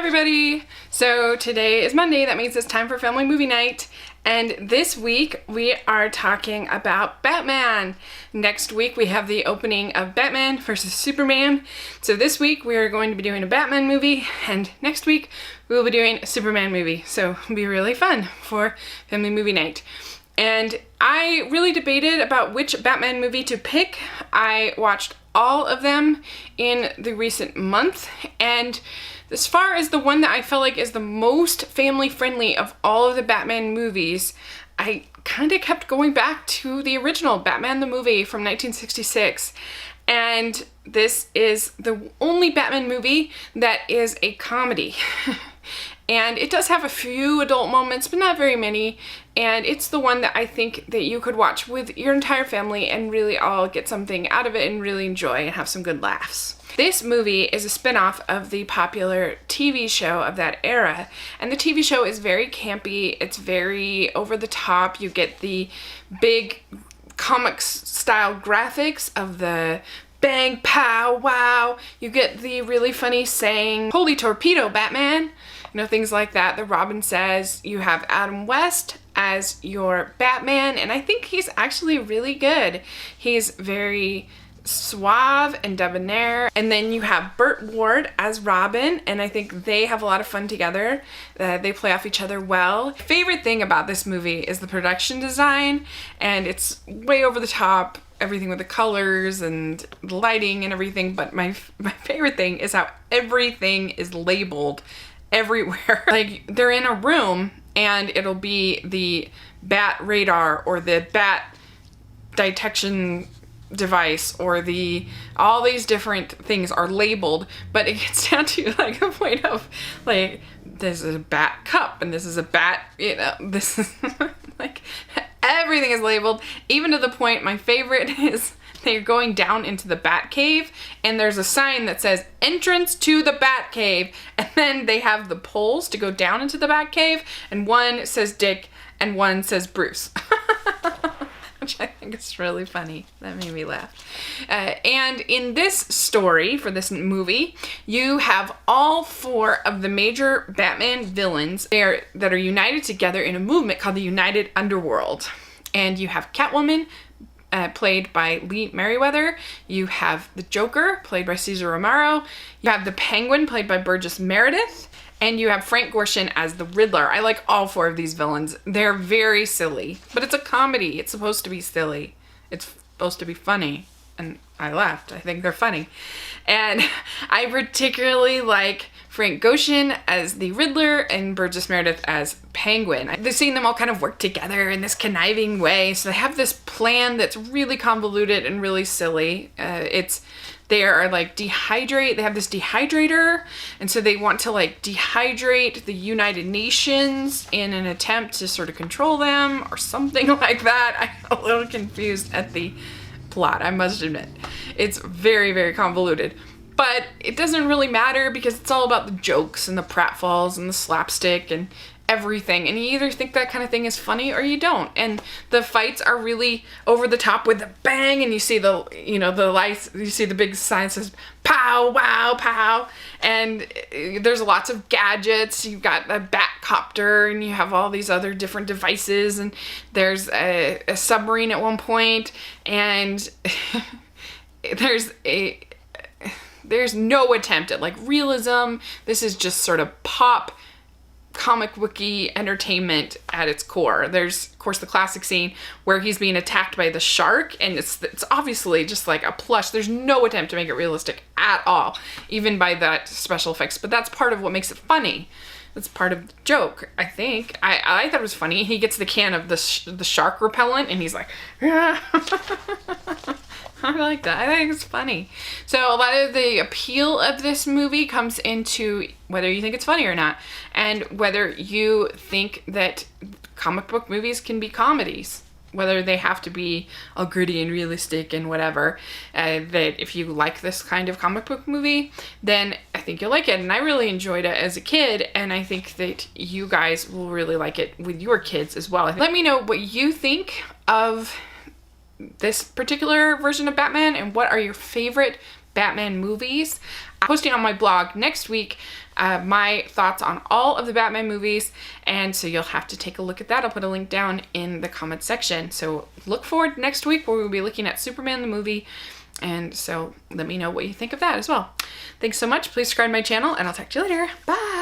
everybody! So today is Monday, that means it's time for family movie night. And this week we are talking about Batman. Next week we have the opening of Batman vs. Superman. So this week we are going to be doing a Batman movie, and next week we will be doing a Superman movie. So it'll be really fun for family movie night. And I really debated about which Batman movie to pick. I watched all of them in the recent month, and as far as the one that I felt like is the most family friendly of all of the Batman movies, I kind of kept going back to the original Batman the movie from 1966. And this is the only Batman movie that is a comedy. And it does have a few adult moments, but not very many. And it's the one that I think that you could watch with your entire family and really all get something out of it and really enjoy and have some good laughs. This movie is a spin-off of the popular TV show of that era. And the TV show is very campy. It's very over the top. You get the big comics style graphics of the bang, pow, wow. You get the really funny saying, "Holy torpedo, Batman." You know, things like that Robin says. You have Adam West as your Batman, and I think he's actually really good. He's very suave and debonair. And then you have Burt Ward as Robin, and I think they have a lot of fun together. They play off each other well. Favorite thing about this movie is the production design, and it's way over the top. Everything with the colors and the lighting and everything, but my favorite thing is how everything is labeled everywhere. Like, they're in a room and it'll be the bat radar or the bat detection device or all these different things are labeled, but it gets down to like a point of like, this is a bat cup and this is a bat, you know, this is like everything is labeled, even to the point, my favorite is they're going down into the Bat Cave and there's a sign that says entrance to the Bat Cave, and then they have the poles to go down into the Bat Cave, and one says Dick and one says Bruce. Which I think is really funny. That made me laugh. And in this story, for this movie, you have all four of the major Batman villains that are united together in a movement called the United Underworld. And you have Catwoman, played by Lee Merriweather. You have the Joker, played by Cesar Romero. You have the Penguin, played by Burgess Meredith. And you have Frank Gorshin as the Riddler. I like all four of these villains. They're very silly, but it's a comedy. It's supposed to be silly. It's supposed to be funny. And I laughed. I think they're funny. And I particularly like Frank Gorshin as the Riddler and Burgess Meredith as Penguin. They've seen them all kind of work together in this conniving way. So they have this plan that's really convoluted and really silly. They are like they have this dehydrator, and so they want to like dehydrate the United Nations in an attempt to sort of control them or something like that. I'm a little confused at the plot, I must admit. It's very, very convoluted. But it doesn't really matter because it's all about the jokes and the pratfalls and the slapstick and everything. And you either think that kind of thing is funny or you don't. And the fights are really over the top with the bang, and you see the lights, you see the big sign that says pow, wow, pow. And there's lots of gadgets. You've got a Batcopter and you have all these other different devices, and there's a submarine at one point, and there's no attempt at like realism. This is just sort of pop comic booky entertainment at its core. There's of course the classic scene where he's being attacked by the shark, and it's obviously just like a plush. There's no attempt to make it realistic at all, even by that special effects, but that's part of what makes it funny. That's part of the joke, I think. I thought it was funny. He gets the can of the shark repellent and he's like, yeah. I like that. I think it's funny. So a lot of the appeal of this movie comes into whether you think it's funny or not, and whether you think that comic book movies can be comedies, whether they have to be all gritty and realistic and whatever. That if you like this kind of comic book movie, then I think you'll like it. And I really enjoyed it as a kid, and I think that you guys will really like it with your kids as well. Let me know what you think of this particular version of Batman, and what are your favorite Batman movies. I'm posting on my blog next week my thoughts on all of the Batman movies, and so you'll have to take a look at that. I'll put a link down in the comments section. So look forward next week where we'll be looking at Superman the movie, and so let me know what you think of that as well. Thanks so much. Please subscribe to my channel, and I'll talk to you later. Bye!